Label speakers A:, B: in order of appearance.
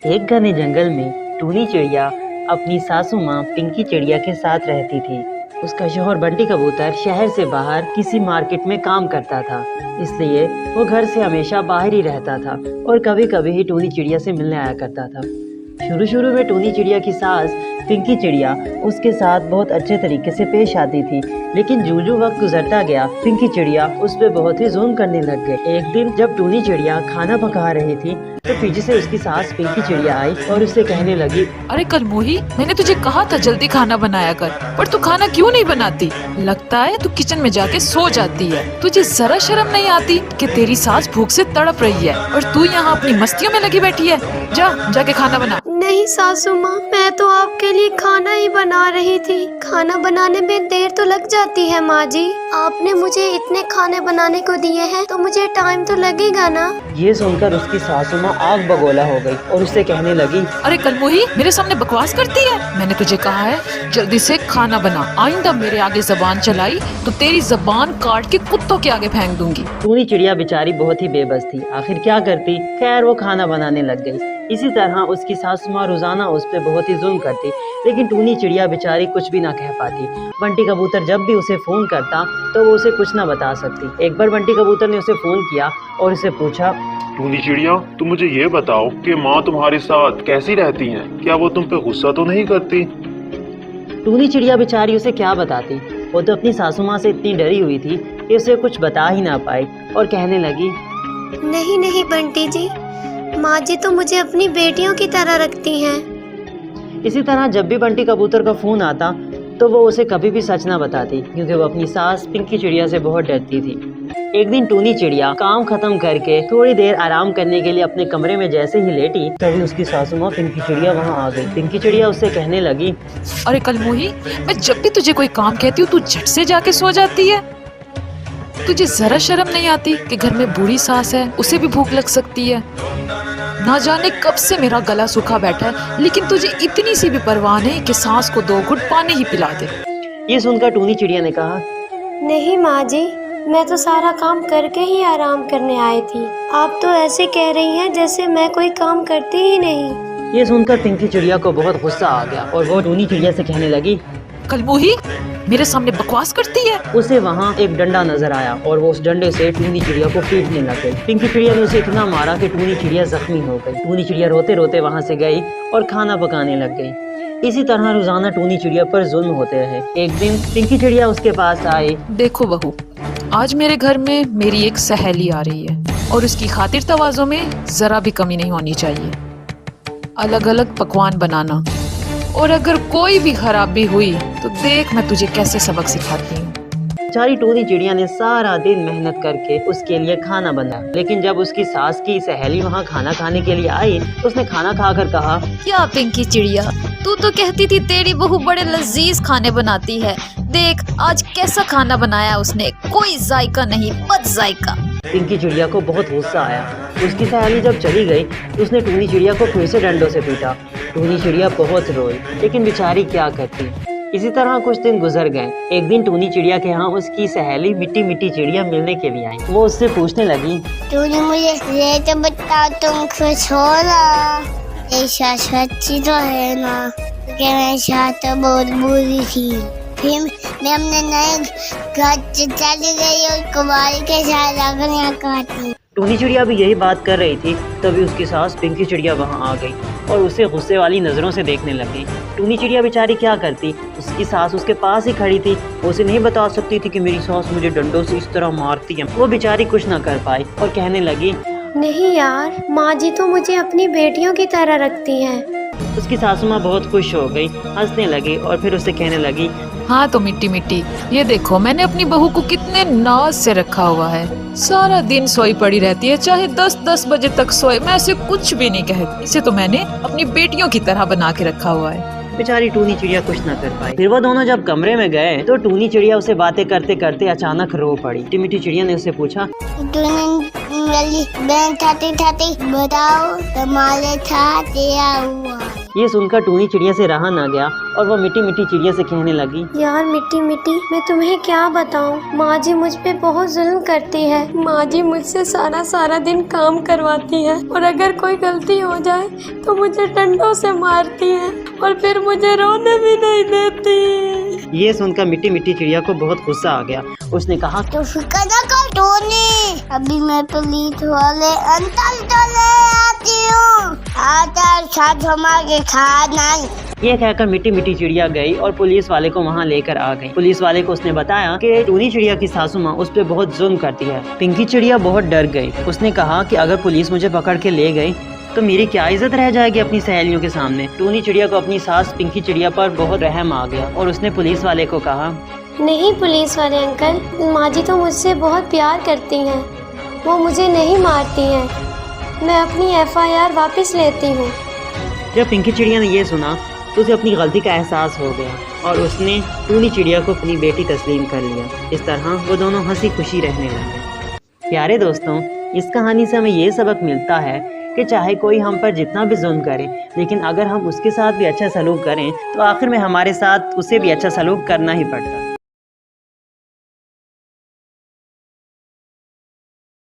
A: एक घने जंगल में टूनी चिड़िया अपनी सासू माँ पिंकी चिड़िया के साथ रहती थी। उसका शौहर बंटी कबूतर शहर से बाहर किसी मार्केट में काम करता था, इसलिए वो घर से हमेशा बाहर ही रहता था और कभी कभी ही टूनी चिड़िया से मिलने आया करता था। शुरू में टूनी चिड़िया की सास पिंकी चिड़िया उसके साथ बहुत अच्छे तरीके से पेश आती थी, लेकिन जो वक्त गुजरता गया पिंकी चिड़िया उस पर बहुत ही जुल्म करने लग गई। एक दिन जब टूनी चिड़िया खाना पका रही थी तो पीछे से उसकी सास पिंकी चिड़िया आई और उससे कहने लगी,
B: अरे कलमोही, मैंने तुझे कहा था जल्दी खाना बनाया कर, पर तू खाना क्यों नहीं बनाती? लगता है तू किचन में जाके सो जाती है। तुझे जरा शर्म नहीं आती कि तेरी सास भूख से तड़प रही है और तू यहाँ अपनी मस्तियों में लगी बैठी है। जाके खाना बना।
C: नहीं सासू माँ, मैं तो आपके लिए खाना ही बना रही थी। खाना बनाने में देर तो लग जाती है माँ जी। आपने मुझे इतने खाने बनाने को दिए हैं तो मुझे टाइम तो लगेगा ना।
A: ये सुनकर उसकी सासू माँ आग बगोला हो गई और उससे कहने लगी,
B: अरे कलमोही, मेरे सामने बकवास करती है। मैंने तुझे कहा है जल्दी से खाना बना। आइंदा मेरे आगे जबान चलाई तो तेरी जबान काट के कुत्तों के आगे फेंक दूंगी।
A: टूनी चिड़िया बेचारी बहुत ही बेबस थी, आखिर क्या करती। खैर वो खाना बनाने लग गई। इसी तरह उसकी सासू माँ रोजाना उस पर बहुत ही जुल्म करती, लेकिन टूनी चिड़िया बेचारी कुछ भी ना कह पाती। बंटी कबूतर जब भी उसे फोन करता तो वो उसे कुछ ना बता सकती। एक बार बंटी कबूतर ने उसे फोन किया और उसे पूछा,
D: टूनी चिड़िया, तुम मुझे ये बताओ कि माँ तुम्हारे साथ कैसी रहती हैं? क्या वो तुम पे गुस्सा तो नहीं करती?
A: टूनी चिड़िया बेचारी उसे क्या बताती। वो तो अपनी सासू माँ से इतनी डरी हुई थी कि उसे कुछ बता ही ना पाई और कहने लगी,
C: नहीं बंटी जी, माँ जी तो मुझे अपनी बेटियों की तरह रखती हैं।
A: इसी तरह जब भी बंटी कबूतर का फोन आता तो वो उसे कभी भी सच ना बताती, क्योंकि वो अपनी सास पिंकी चिड़िया से बहुत डरती थी। एक दिन टूनी चिड़िया काम खत्म करके थोड़ी देर आराम करने के लिए अपने कमरे में जैसे ही लेटी तभी उसकी सासू माँ पिंकी चिड़िया वहाँ आ गई। पिंकी चिड़िया उससे कहने लगी,
B: अरे कलमोही, मैं जब भी तुझे कोई काम कहती हूँ तू झट से जाके सो जाती है। तुझे जरा शर्म नहीं आती कि घर में बूढ़ी सास है, उसे भी भूख लग सकती है। ना जाने कब से मेरा गला सूखा बैठा है, लेकिन तुझे इतनी सी भी परवाह नहीं कि सास को 2 घुट पानी ही पिला दे।
A: ये सुनकर टूनी चिड़िया ने कहा,
C: नहीं माँ जी, मैं तो सारा काम करके ही आराम करने आई थी। आप तो ऐसे कह रही हैं जैसे मैं कोई काम करती ही नहीं।
A: ये सुनकर पिंकी चिड़िया को बहुत गुस्सा आ गया और वो टूनी चिड़िया से कहने लगी,
B: कलमोही, मेरे सामने बकवास करती है।
A: उसे वहाँ एक डंडा नजर आया और वो उस डंडे से टूनी चिड़िया को पीटने लग गई। पिंकी चिड़िया ने उसे इतना मारा कि टूनी चिड़िया जख्मी हो गई। टूनी चिड़िया रोते रोते वहाँ से गई और खाना पकाने लग गई। इसी तरह रोजाना टूनी चिड़िया पर जुल्म होते रहे। एक दिन पिंकी चिड़िया उसके पास आई।
B: देखो बहू, आज मेरे घर में मेरी एक सहेली आ रही है और उसकी खातिर तवाज़ो में जरा भी कमी नहीं होनी चाहिए। अलग अलग पकवान बनाना, और अगर कोई भी खराबी हुई तो देख मैं तुझे कैसे सबक सिखाती हूँ।
A: बेचारी टूनी चिड़िया ने सारा दिन मेहनत करके उसके लिए खाना बनाया, लेकिन जब उसकी सास की सहेली वहाँ खाना खाने के लिए आई तो उसने खाना खाकर कहा,
E: क्या पिंकी चिड़िया, तू तो कहती थी तेरी बहू बड़े लजीज खाने बनाती है। देख आज कैसा खाना बनाया उसने, कोई जायका नहीं, बद जायका।
A: पिंकी चिड़िया को बहुत गुस्सा आया। उसकी सहेली जब चली गई तो उसने टूनी चिड़िया को फिर से डंडों से पीटा। टूनी चिड़िया बहुत रोई, लेकिन बेचारी क्या करती। इसी तरह कुछ दिन गुजर गए। एक दिन टूनी चिड़िया के यहाँ उसकी सहेली मिट्टी चिड़िया मिलने के लिए आई। वो उससे पूछने लगी,
F: तूने मुझे ये तो बता, तुम खुश हो ना? ऐसा सच्ची तो है ना कि मेरे साथ तो बहुत बुरी थी। फिर मैं अपने नए घर चली गई और कुमारी के साथ आकर यहाँ काटी।
A: टूनी चिड़िया भी यही बात कर रही थी, तभी उसकी सास पिंकी चिड़िया वहाँ आ गई और उसे गुस्से वाली नज़रों से देखने लगी। टूनी चिड़िया बेचारी क्या करती, उसकी सास उसके पास ही खड़ी थी। वो उसे नहीं बता सकती थी कि मेरी सास मुझे डंडों से इस तरह मारती है। वो बेचारी कुछ ना कर पाई और कहने लगी,
C: नहीं यार, माँ जी तो मुझे अपनी बेटियों की तरह रखती हैं।
A: उसकी सासू माँ बहुत खुश हो गई, हंसने लगी और फिर उससे कहने लगी,
B: हाँ तो मिट्टी, ये देखो मैंने अपनी बहू को कितने नाज से रखा हुआ है। सारा दिन सोई पड़ी रहती है, चाहे 10-10 बजे तक सोए, मैं ऐसे कुछ भी नहीं कहती। इसे तो मैंने अपनी बेटियों की तरह बना के रखा हुआ है।
A: बेचारी टूनी चिड़िया कुछ न कर पाई। फिर वो दोनों जब कमरे में गए तो टूनी चिड़िया उसे बातें करते करते अचानक रो पड़ी। मिट्टी चिड़िया ने उसे पूछा,
F: तूने बहन ठाती बताओ तुम्हारे साथ क्या हुआ?
A: ये सुनकर टूनी चिड़िया से रहा ना गया और वो मीठी मीठी चिड़िया से कहने लगी,
C: यार मिट्टी मिट्टी, मैं तुम्हें क्या बताऊं, माँ जी मुझ पे बहुत जुल्म करती है। माँ जी मुझसे सारा दिन काम करवाती है और अगर कोई गलती हो जाए तो मुझे डंडों से मारती है और फिर मुझे रोने भी नहीं देती।
A: ये सुनकर मीठी मीठी चिड़िया को बहुत गुस्सा आ गया। उसने कहा,
F: तो फिक्र न कर टोनी, अभी मैं पुलिस वाले अंकल को ले आती हूँ। आकर साथ हमारे खाना।
A: ये कहकर मीठी मीठी चिड़िया गई और पुलिस वाले को वहाँ लेकर आ गई। पुलिस वाले को उसने बताया कि टूनी चिड़िया की सासू माँ उस पर बहुत जुल्म करती है। पिंकी चिड़िया बहुत डर गई। उसने कहा कि अगर पुलिस मुझे पकड़ के ले गई तो मेरी क्या इज्जत रह जाएगी अपनी सहेलियों के सामने। टूनी चिड़िया को अपनी सास पिंकी चिड़िया पर बहुत रहम आ गया और उसने पुलिस वाले को कहा,
C: नहीं पुलिस वाले अंकल, माँ जी तो मुझसे बहुत प्यार करती हैं, वो मुझे नहीं मारती हैं, मैं अपनी FIR वापस लेती हूँ।
A: जब पिंकी चिड़िया ने ये सुना तो उसे अपनी गलती का एहसास हो गया और उसने टूनी चिड़िया को अपनी बेटी तस्लीम कर लिया। इस तरह वो दोनों हंसी खुशी रहने लगे। प्यारे दोस्तों, इस कहानी से हमें ये सबक मिलता है कि चाहे कोई हम पर जितना भी जुल्म करे, लेकिन अगर हम उसके साथ भी अच्छा सलूक करें तो आखिर में हमारे साथ उसे भी अच्छा सलूक करना ही पड़ता है।